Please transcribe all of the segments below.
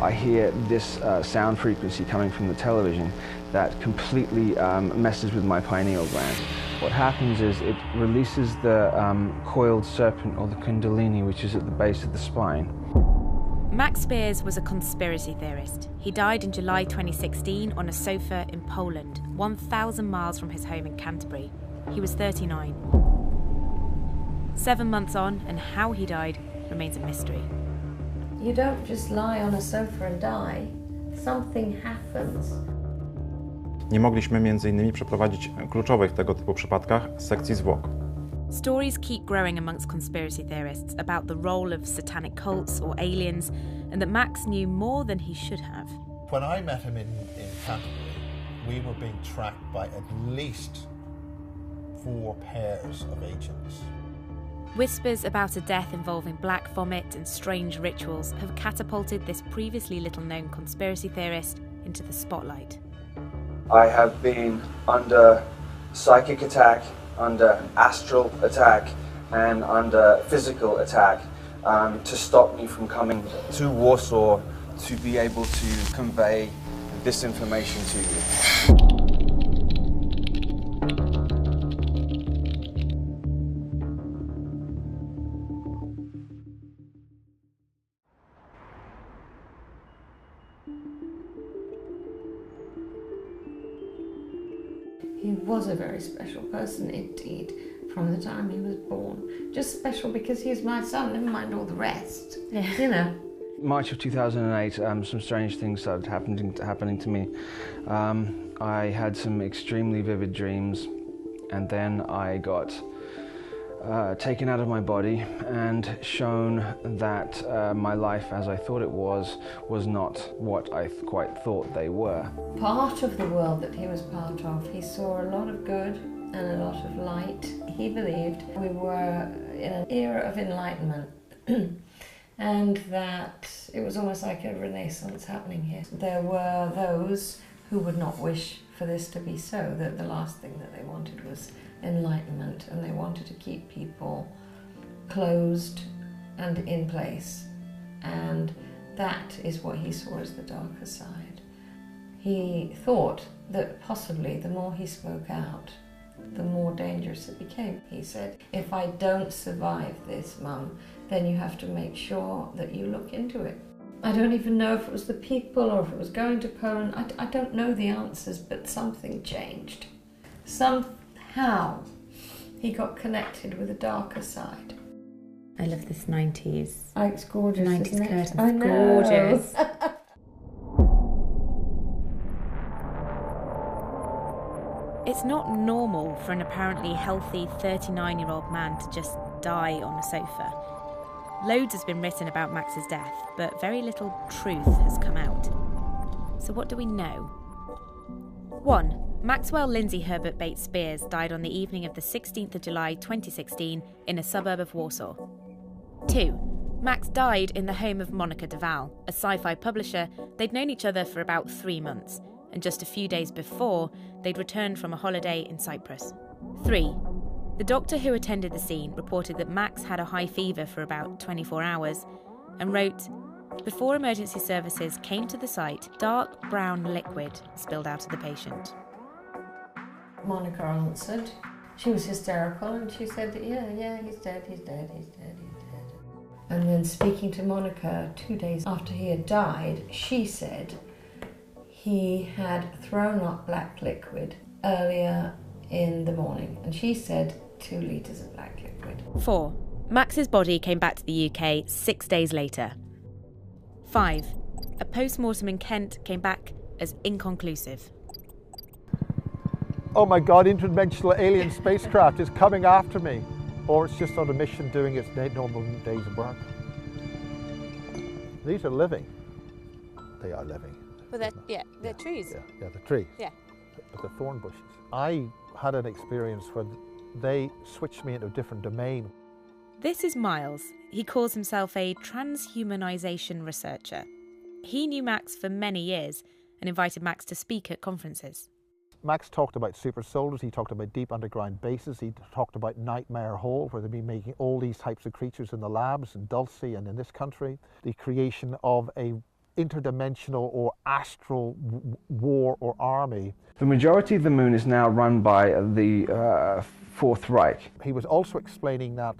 I hear this sound frequency coming from the television that completely messes with my pineal gland. What happens is it releases the coiled serpent, or the kundalini, which is at the base of the spine. Max Spiers was a conspiracy theorist. He died in July 2016 on a sofa in Poland, 1,000 miles from his home in Canterbury. He was 39. 7 months on, and how he died remains a mystery. You don't just lie on a sofa and die. Something happens. Nie mogliśmy m.in. przeprowadzić kluczowych w tego typu przypadkach sekcji zwłok. Stories keep growing amongst conspiracy theorists about the role of satanic cults or aliens, and that Max knew more than he should have. When I met him in Canterbury, we were being tracked by at least 4 pairs of agents. Whispers about a death involving black vomit and strange rituals have catapulted this previously little-known conspiracy theorist into the spotlight. I have been under psychic attack, under astral attack, and under physical attack to stop me from coming to Warsaw to be able to convey this information to you. He was a very special person indeed, from the time he was born. Just special because he was my son, never mind all the rest, you know. March of 2008, some strange things started happening to me. I had some extremely vivid dreams, and then I got taken out of my body and shown that my life as I thought it was not what I quite thought they were. Part of the world that he was part of, he saw a lot of good and a lot of light. He believed we were in an era of enlightenment and that it was almost like a renaissance happening here. There were those who would not wish for this to be so, that the last thing that they wanted was enlightenment, and they wanted to keep people closed and in place, and that is what he saw as the darker side. He thought that possibly the more he spoke out, the more dangerous it became. He said, if I don't survive this, Mum, then you have to make sure that you look into it. I don't even know if it was the people or if it was going to Poland. I don't know the answers, but something changed. Somehow he got connected with a darker side. I love this 90s. Oh, it's gorgeous, 90s isn't it? curtains. I know. Gorgeous. It's not normal for an apparently healthy 39-year-old man to just die on a sofa. Loads has been written about Max's death, but very little truth has come out. So what do we know? 1. Maxwell Lindsay Herbert Bates Spiers died on the evening of the 16th of July 2016 in a suburb of Warsaw. 2. Max died in the home of Monica Duval, a sci-fi publisher. They'd known each other for about 3 months, and just a few days before, they'd returned from a holiday in Cyprus. 3. The doctor who attended the scene reported that Max had a high fever for about 24 hours and wrote, before emergency services came to the site, dark brown liquid spilled out of the patient. Monica answered. She was hysterical and she said, yeah, he's dead. And then speaking to Monica 2 days after he had died, she said he had thrown up black liquid earlier in the morning, and she said 2 litres of black liquid. 4. Max's body came back to the UK 6 days later. 5. A post-mortem in Kent came back as inconclusive. Oh my God, interdimensional alien spacecraft is coming after me. Or it's just on a mission doing its normal days of work. These are living. They are living. Well, they're trees. Yeah, the trees. Yeah. But the thorn bushes. I had an experience where they switched me into a different domain. This is Miles. He calls himself a transhumanization researcher. He knew Max for many years and invited Max to speak at conferences. Max talked about super soldiers, he talked about deep underground bases, he talked about Nightmare Hole, where they've been making all these types of creatures in the labs in Dulce and in this country. The creation of a interdimensional or astral war or army. The majority of the moon is now run by the Fourth Reich. He was also explaining that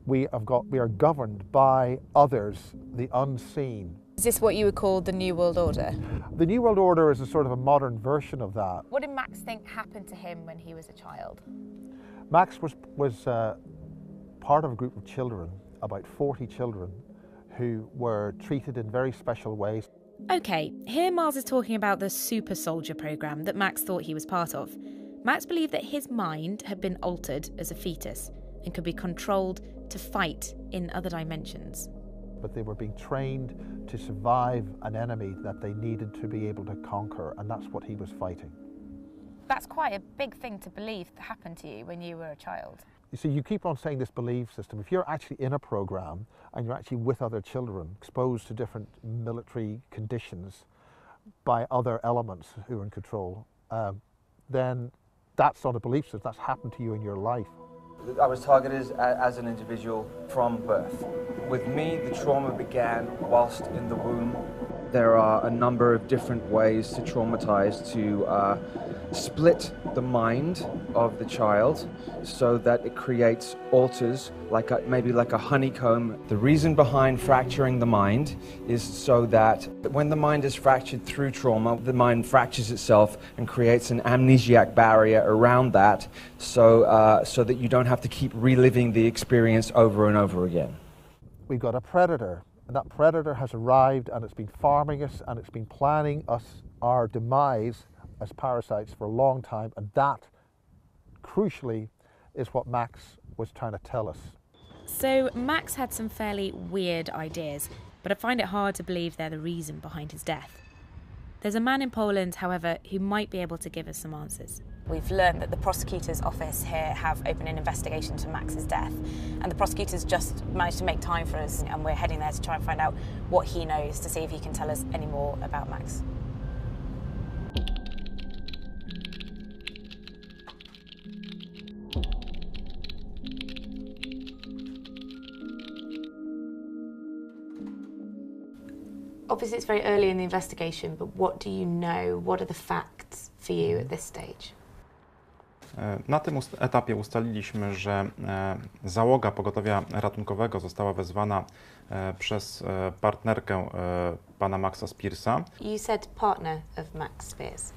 we are governed by others, the unseen. Is this what you would call the New World Order? The New World Order is a sort of a modern version of that. What did Max think happened to him when he was a child? Max was part of a group of children, about 40 children, who were treated in very special ways. OK, here Miles is talking about the super soldier programme that Max thought he was part of. Max believed that his mind had been altered as a fetus and could be controlled to fight in other dimensions. But they were being trained to survive an enemy that they needed to be able to conquer, and that's what he was fighting. That's quite a big thing to believe happened to you when you were a child. You see, you keep on saying this belief system. If you're actually in a program and you're actually with other children, exposed to different military conditions by other elements who are in control, then that's not a belief system. That's happened to you in your life. I was targeted as an individual from birth. With me, the trauma began whilst in the womb. There are a number of different ways to traumatize, to split the mind of the child so that it creates alters, maybe like a honeycomb. The reason behind fracturing the mind is so that when the mind is fractured through trauma, the mind fractures itself and creates an amnesiac barrier around that so that you don't have to keep reliving the experience over and over again. We've got a predator, and that predator has arrived and it's been farming us and it's been planning our demise as parasites for a long time, and that, crucially, is what Max was trying to tell us. So Max had some fairly weird ideas, but I find it hard to believe they're the reason behind his death. There's a man in Poland, however, who might be able to give us some answers. We've learned that the prosecutor's office here have opened an investigation into Max's death, and the prosecutors just managed to make time for us, and we're heading there to try and find out what he knows, to see if he can tell us any more about Max. Obviously it's very early in the investigation, but what do you know? What are the facts for you at this stage? Na tym etapie ustaliliśmy, że załoga pogotowia ratunkowego została wezwana przez partnerkę pana Maxa Spiersa. You said partner of Max Spiers.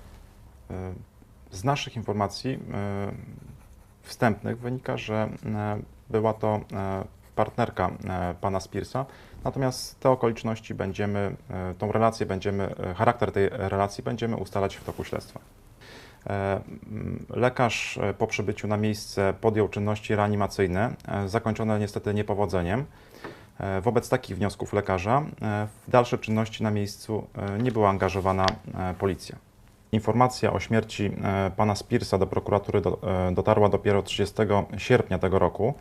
Z naszych informacji wstępnych wynika, że była to partnerka pana Spiersa. Natomiast te okoliczności charakter tej relacji będziemy ustalać w toku śledztwa. Lekarz po przybyciu na miejsce podjął czynności reanimacyjne, zakończone niestety niepowodzeniem. Wobec takich wniosków lekarza w dalsze czynności na miejscu nie była angażowana policja. Informacja o śmierci pana Spiersa do prokuratury dotarła dopiero 30 sierpnia tego roku,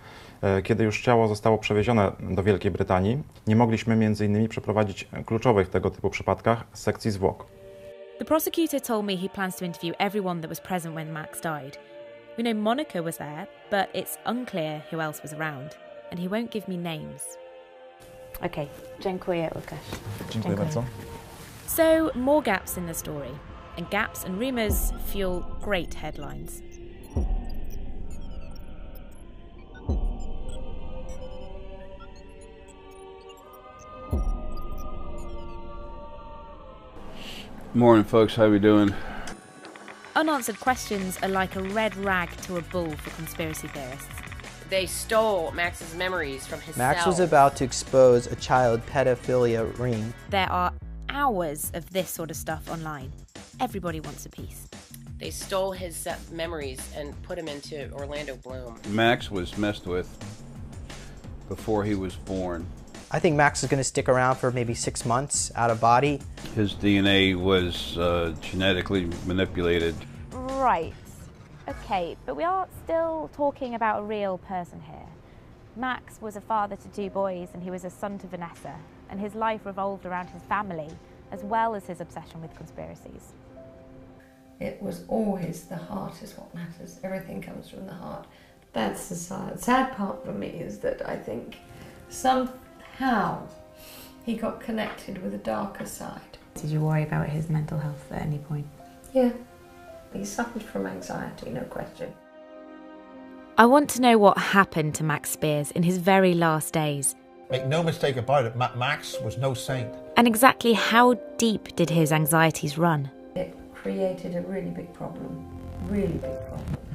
kiedy już ciało zostało przewiezione do Wielkiej Brytanii. Nie mogliśmy m.in. przeprowadzić kluczowych w tego typu przypadkach sekcji zwłok. The prosecutor told me he plans to interview everyone that was present when Max died. We know Monica was there, but it's unclear who else was around, and he won't give me names. Okay, dziękuję, Łukasz. Dziękuję bardzo. So, more gaps in the story, and gaps and rumours fuel great headlines. Morning, folks. How we doing? Unanswered questions are like a red rag to a bull for conspiracy theorists. They stole Max's memories from his Max cell. was about to expose a child pedophilia ring. There are hours of this sort of stuff online. Everybody wants a piece. They stole his memories and put him into Orlando Bloom. Max was messed with before he was born. I think Max is going to stick around for maybe 6 months out of body. His DNA was genetically manipulated. Right. Okay, but we are still talking about a real person here. Max was a father to 2 boys and he was a son to Vanessa, and his life revolved around his family as well as his obsession with conspiracies. It was always the heart is what matters. Everything comes from the heart. That's the sad part for me, is that I think somehow he got connected with a darker side. Did you worry about his mental health at any point? Yeah, he suffered from anxiety, no question. I want to know what happened to Max Spiers in his very last days. Make no mistake about it, Max was no saint. And exactly how deep did his anxieties run? It created a really big problem, really big problem.